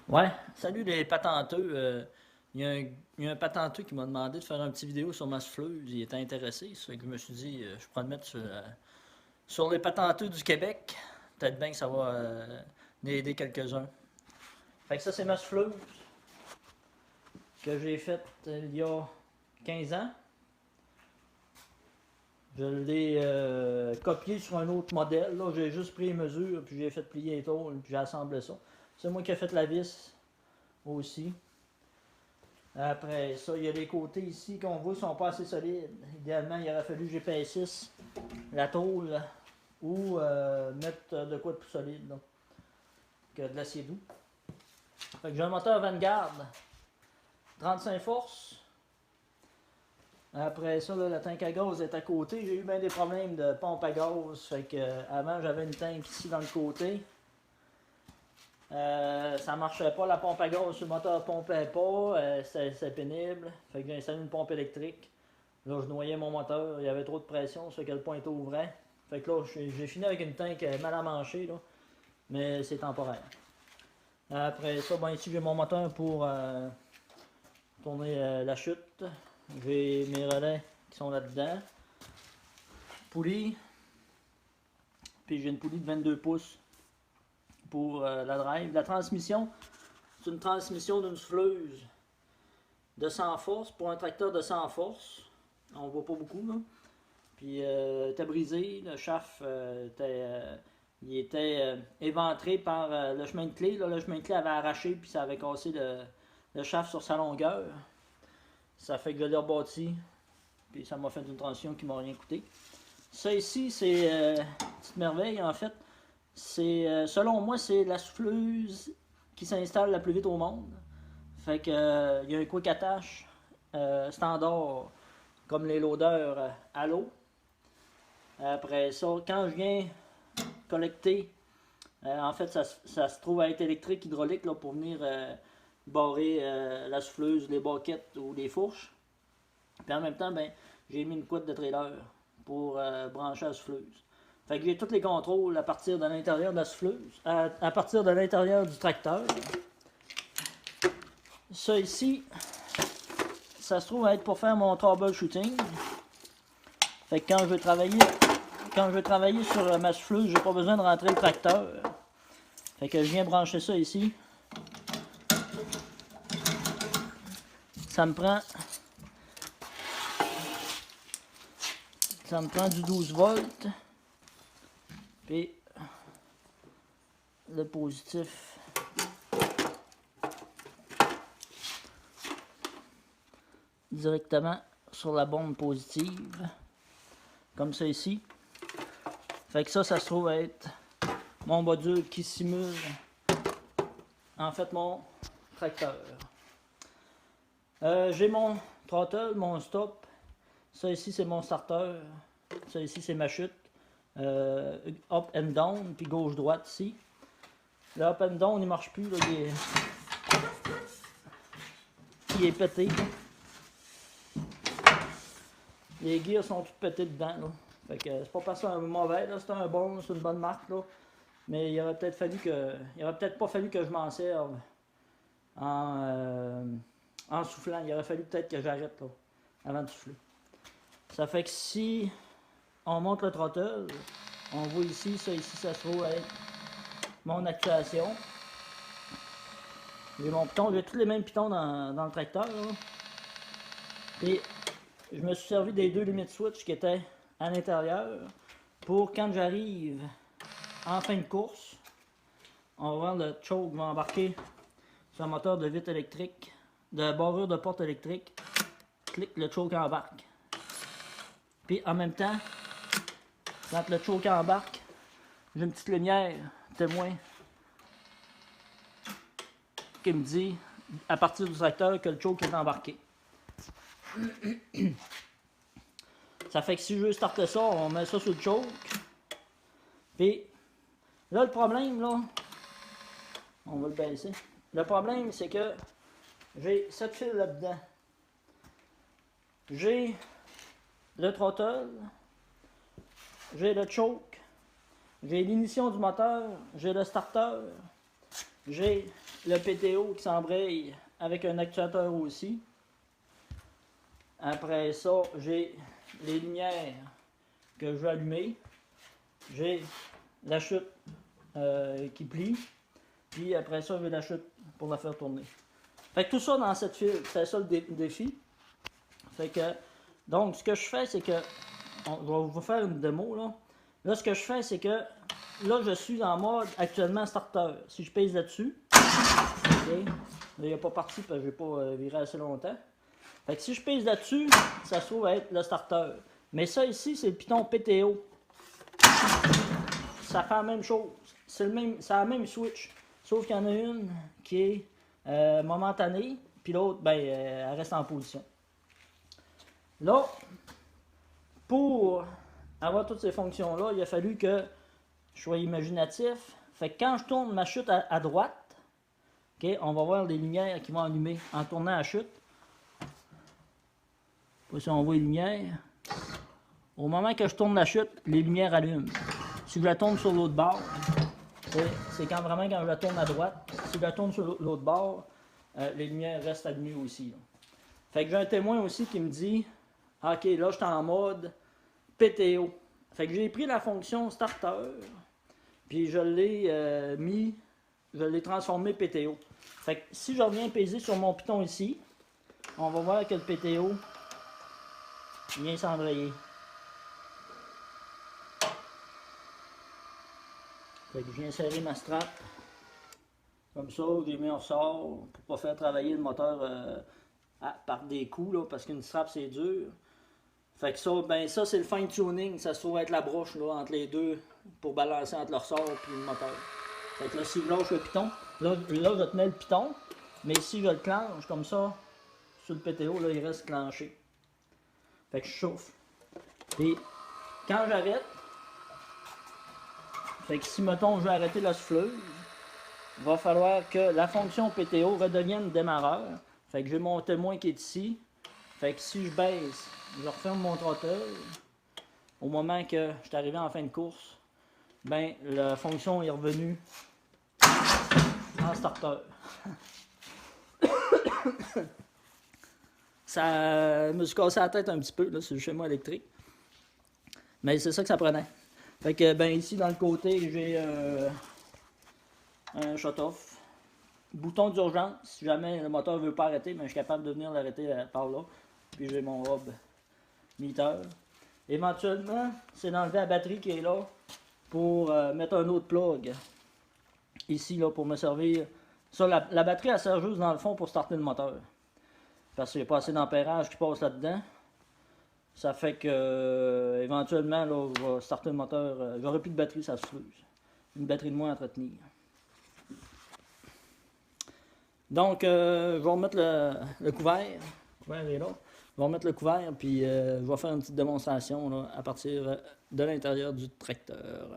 Ouais, salut les patenteux. Il y a un patenteux qui m'a demandé de faire un petit vidéo sur ma souffleuse. Il était intéressé. Ça fait que je me suis dit, je pourrais le mettre sur les patenteux du Québec. Peut-être bien que ça va aider quelques-uns. Fait que ça, c'est ma souffleuse que j'ai faite il y a 15 ans. Je l'ai copié sur un autre modèle. Là, j'ai juste pris les mesures, puis j'ai fait plier les tôles, puis j'ai assemblé ça. C'est moi qui ai fait la vis aussi. Après ça, il y a les côtés ici qu'on voit sont pas assez solides. Idéalement, il aurait fallu que j'épaississe la tôle ou mettre de quoi de plus solide là, que de l'acier doux. Fait que j'ai un moteur Vanguard 35 forces. Après ça, là, la tank à gaz est à côté. J'ai eu bien des problèmes de pompe à gaz. Fait que avant, j'avais une tank ici dans le côté. Ça marchait pas, la pompe à gaz sur le moteur pompait pas. C'était pénible. Fait que j'ai installé une pompe électrique. Là, je noyais mon moteur, il y avait trop de pression, ça fait que le pointeau ouvrait. Fait que là, j'ai fini avec une tank mal à mancher, là, mais c'est temporaire. Après ça, ben ici, j'ai mon moteur pour tourner la chute. J'ai mes relais qui sont là-dedans. Poulie. Puis j'ai une poulie de 22 pouces pour la drive. La transmission, c'est une transmission d'une souffleuse de 100 forces pour un tracteur de 100 forces. On voit pas beaucoup, là. Puis était brisé, le shaft il était éventré par le chemin de clé. Là, le chemin de clé avait arraché puis ça avait cassé le shaft sur sa longueur. Ça fait que je l'ai rebâti. Puis ça m'a fait une transition qui m'a rien coûté. Ça ici, c'est une petite merveille en fait. C'est selon moi, c'est la souffleuse qui s'installe la plus vite au monde. Fait que il y a un quick attach standard comme les loaders à l'eau. Après ça, quand je viens collecter, en fait, ça se trouve à être électrique, hydraulique, là, pour venir barrer la souffleuse, les baquettes ou les fourches. Puis en même temps, ben, j'ai mis une couette de trailer pour brancher la souffleuse. Fait que j'ai tous les contrôles à partir de l'intérieur de la souffleuse, à partir de l'intérieur du tracteur. Ça ici, ça se trouve à être pour faire mon troubleshooting. Fait que quand je veux travailler sur ma souffleuse, j'ai pas besoin de rentrer le tracteur. Fait que je viens brancher ça ici. Ça me prend du 12 volts. Puis le positif directement sur la bombe positive. Comme ça ici. Fait que ça se trouve être mon module qui simule en fait mon tracteur. J'ai mon throttle, mon stop. Ça ici c'est mon starter. Ça ici c'est ma chute. Up and down, puis gauche-droite ici. Le up and down il marche plus, là, il est pété. Les gears sont tous pétés dedans. Là. Fait que c'est pas parce que c'est un mauvais, c'est un bon, c'est une bonne marque. Là. Mais il aurait peut-être pas fallu que je m'en serve en soufflant. Il aurait fallu peut-être que j'arrête là, avant de souffler. Ça fait que si on monte le throttle, on voit ici, ça se trouve être mon actuation. J'ai mon piton, j'ai tous les mêmes pitons dans le tracteur. Là. Et je me suis servi des deux limites switch qui étaient à l'intérieur pour quand j'arrive en fin de course, on va voir le choke va embarquer sur un moteur de vitre électrique, de barrure de porte électrique. Clic, le choke embarque. Puis en même temps, quand le choke embarque, j'ai une petite lumière témoin qui me dit à partir du tracteur que le choke est embarqué. Ça fait que si je veux starter ça, on met ça sur le choke. Puis là, le problème, là, on va le baisser. Le problème, c'est que j'ai 7 fils là-dedans. J'ai le throttle, j'ai le choke, j'ai l'ignition du moteur, j'ai le starter, j'ai le PTO qui s'embraye avec un actuateur aussi. Après ça, j'ai les lumières que je vais allumer. J'ai la chute qui plie. Puis après ça, j'ai la chute pour la faire tourner. Fait que tout ça dans cette file, c'est ça le défi. Fait que, donc, ce que je fais, c'est que, je vais vous faire une démo, là. Là, ce que je fais, c'est que, là, je suis en mode actuellement starter. Si je pèse là-dessus, okay, là, il n'est pas parti parce que je n'ai pas viré assez longtemps. Fait que si je pèse là-dessus, ça se trouve être le starter. Mais ça ici, c'est le piton PTO. Ça fait la même chose. C'est la même switch. Sauf qu'il y en a une qui est momentanée, puis l'autre, ben, elle reste en position. Là, pour avoir toutes ces fonctions-là, il a fallu que je sois imaginatif. Fait que quand je tourne ma chute à droite, okay, on va voir les lumières qui vont allumer en tournant la chute. Si on voit les lumières. Au moment que je tourne la chute, les lumières allument. Si je la tourne sur l'autre bord, c'est quand je la tourne à droite. Si je la tourne sur l'autre bord, les lumières restent allumées aussi. Là. Fait que j'ai un témoin aussi qui me dit OK, là, je suis en mode PTO. Fait que j'ai pris la fonction starter, puis je l'ai transformé PTO. Fait que si je reviens peser sur mon piton ici, on va voir que le PTO vient s'embrayer. Fait que je viens serrer ma strap. Comme ça, j'ai mis un ressort pour pas faire travailler le moteur par des coups, là, parce qu'une strap c'est dur. Fait que ça, ben ça c'est le fine tuning, ça se trouve être la broche là, entre les deux pour balancer entre le ressort et le moteur. Fait que là, si je lâche le piton, là je tenais le piton, mais si je le clenche comme ça, sur le PTO, là, il reste clenché. Fait que je chauffe. Et quand j'arrête, fait que si mettons je vais arrêter la souffleuse, il va falloir que la fonction PTO redevienne démarreur. Fait que j'ai mon témoin qui est ici. Fait que si je baisse, je referme mon trotteur. Au moment que je suis arrivé en fin de course, ben la fonction est revenue en starter. Ça me suis cassé la tête un petit peu, là, sur le schéma électrique. Mais c'est ça que ça prenait. Fait que, ben ici, dans le côté, j'ai un shut-off. Bouton d'urgence, si jamais le moteur ne veut pas arrêter, ben, je suis capable de venir l'arrêter par là. Puis j'ai mon hub meter. Éventuellement, c'est d'enlever la batterie qui est là pour mettre un autre plug. Ici, là, pour me servir. Ça, la batterie, elle sert juste dans le fond pour starter le moteur. Parce qu'il n'y a pas assez d'ampérage qui passe là-dedans. Ça fait que, éventuellement, là, je vais starter le moteur. J'aurai plus de batterie, ça se fuse. Une batterie de moins à entretenir. Donc, je vais remettre le couvert. Le couvert est là. Je vais remettre le couvert, puis je vais faire une petite démonstration là, à partir de l'intérieur du tracteur.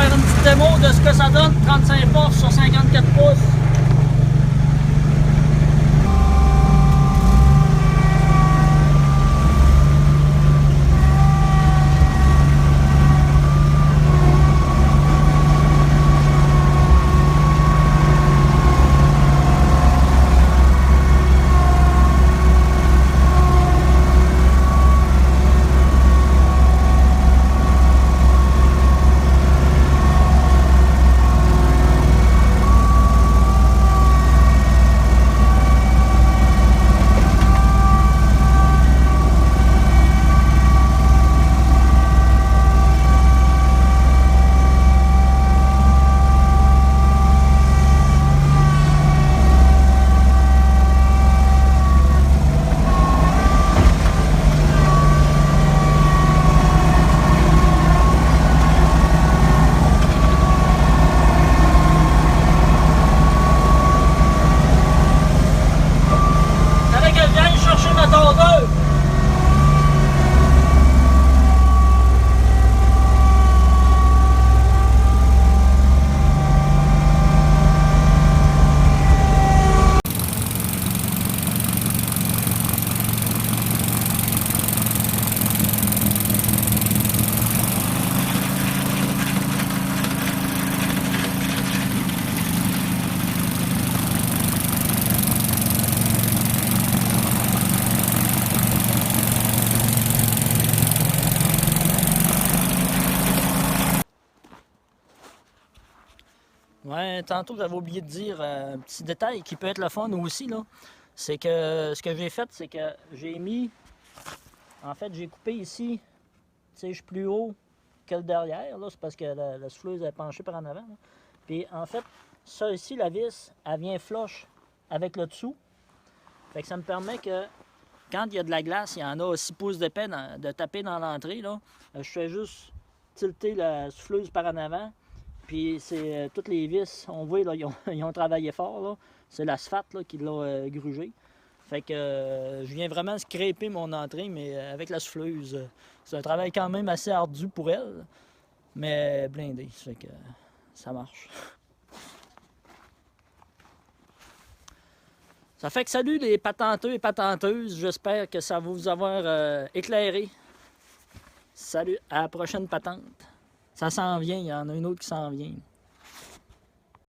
faire une petite démo de ce que ça donne, 35 forces sur 54 pouces. Ouais, tantôt j'avais oublié de dire un petit détail qui peut être le fun aussi là. C'est que ce que j'ai fait, c'est que j'ai mis. En fait, j'ai coupé ici, tu sais, je suis plus haut que le derrière, là, c'est parce que la souffleuse est penchée par en avant. Là. Puis en fait, ça ici, la vis, elle vient flush avec le dessous. Fait que ça me permet que quand il y a de la glace, il y en a 6 pouces d'épais de taper dans l'entrée, là. Je fais juste tilter la souffleuse par en avant. Puis c'est toutes les vis, on voit, là, ils ont travaillé fort, là. C'est l'asphalte là, qui l'a grugé. Fait que je viens vraiment scraper mon entrée, mais avec la souffleuse. C'est un travail quand même assez ardu pour elle, mais blindé, fait que ça marche. Ça fait que salut les patenteux et patenteuses, j'espère que ça va vous avoir éclairé. Salut, à la prochaine patente. Ça s'en vient, il y en a une autre qui s'en vient.